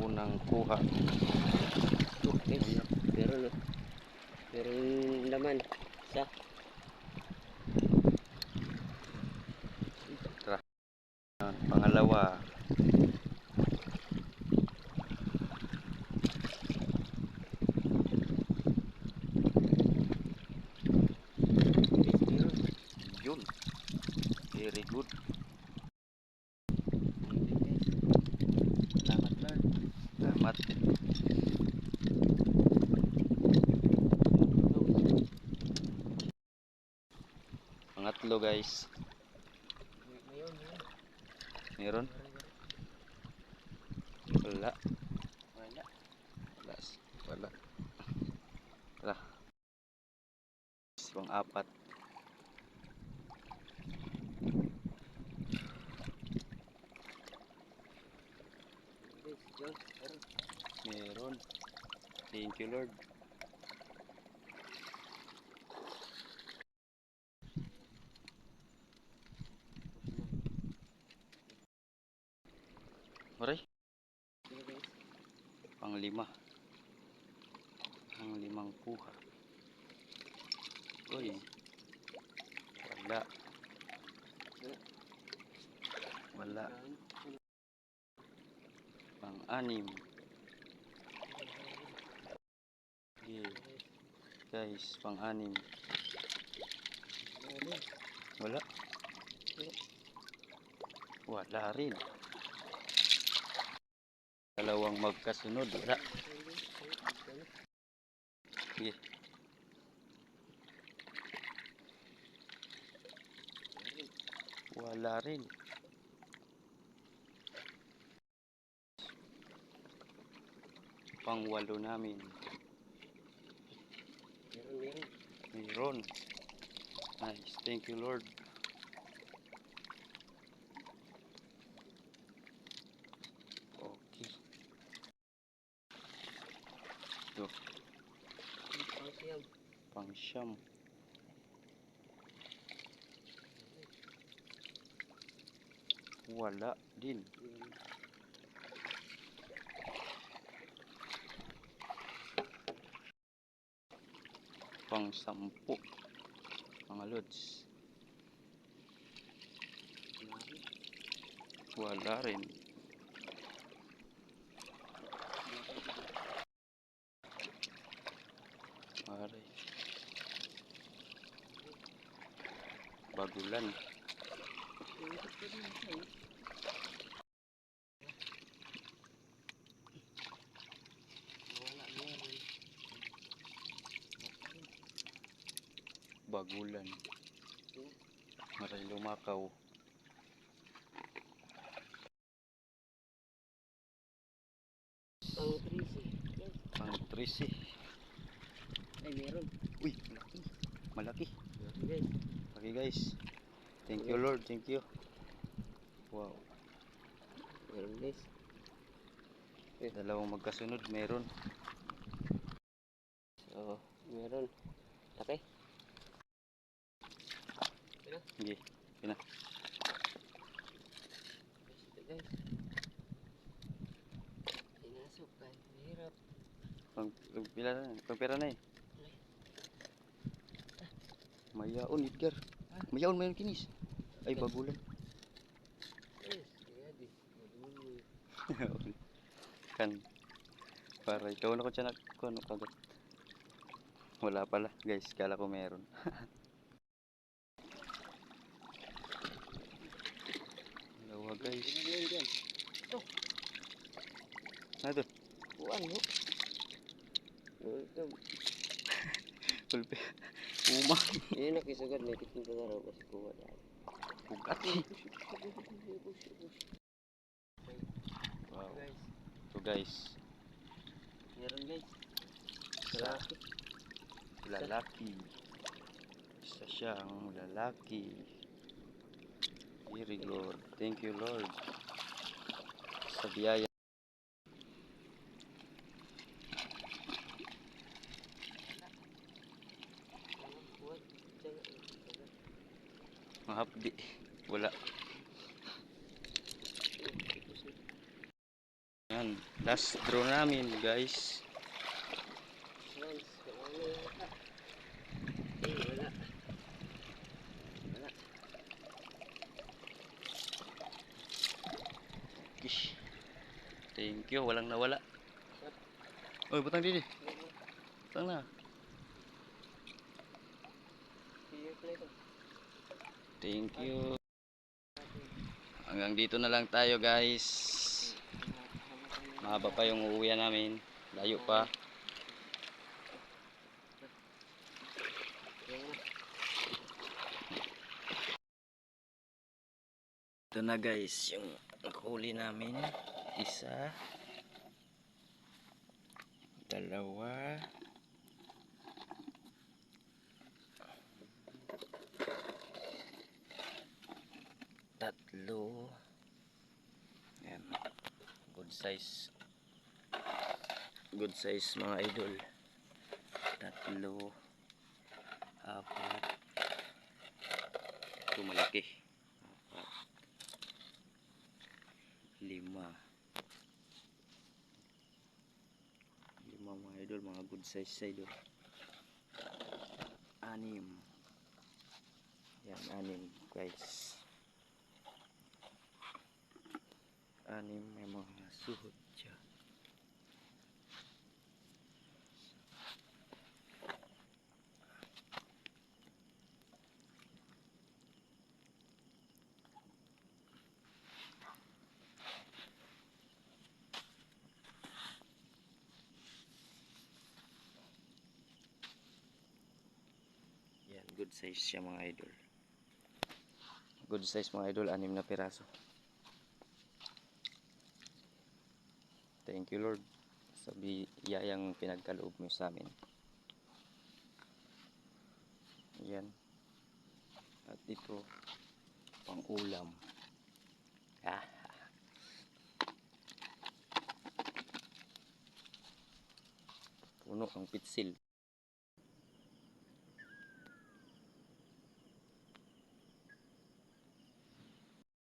unang kuha. Pero naman sa Pangalawa. Yun. Very good. salamat Lord. Salamat. Pangatlo guys. Meron? Wala. Wala. Tara. Pang-apat. Meron. Thank you Lord. Maray. Pang-lima. Pang-limang kuha. Uy. Wala. Wala. Pang-anim. Okay. Guys, pang-anim. Wala. Wala rin. Dalawang magkasunod. Wala. Okay. Wala rin. Pang-walo namin. Meron. Nice. Thank you Lord. Okay. Ito. Pang-siyam. Wala din. Pang-sampu. Mga lods. Wala rin. Aray. Bagulan. Bagulan. Maray lumakaw. Pang-13. Ay meron. Uy, malaki. Malaki. Guys. Okay guys. Thank you Lord. Thank you. Wow. Meron guys. Dalawang magkasunod. Meron. So, meron. Okay. Sige. Pina. Guys. Inasok kay hirap. Pang-pera na eh. Mayaon Edgar. Mayaon mayon kinis. Ay bagulan. Kan para ikaw na ko tiyan ko ano kagat. Wala pala guys, kala ko meron. Dalawa guys. Ano? Kuan mo. Pulpe. Uma. Ini nakisugad may kitong tagaraw kasi kuha dahil. Bugati. Wow. So guys. Meron guys. Lalaki. Lalaki. Isa siyang lalaki. Very good. Thank you Lord. Sa biyaya. Mahapdi. Wala. Yan. Last draw namin guys. Lance, wala yata. Eh, wala. Wala. Kish. Thank you, walang nawala. Oy, butang didi. Butang na. Clear play ko. Thank you. Hanggang dito na lang tayo guys. Mahaba pa yung uuwian namin. Layo pa. Ito na guys, yung nakahuli namin. Isa. Dalawa. Tatlo. Ayan. Good size. Good size mga idol. Tatlo. Apat. Ito malaki. Apat. Lima. Lima mga idol. Mga good size idol. Anim. Yan, anim guys. Anim may mga suhot siya. Yan, good size siya mga idol. Good size mga idol, anim na piraso. Thank you Lord sa biyayang pinagkaloob mo sa amin. Yan. At ito, pang ulam. Ah. Puno ang pitsil.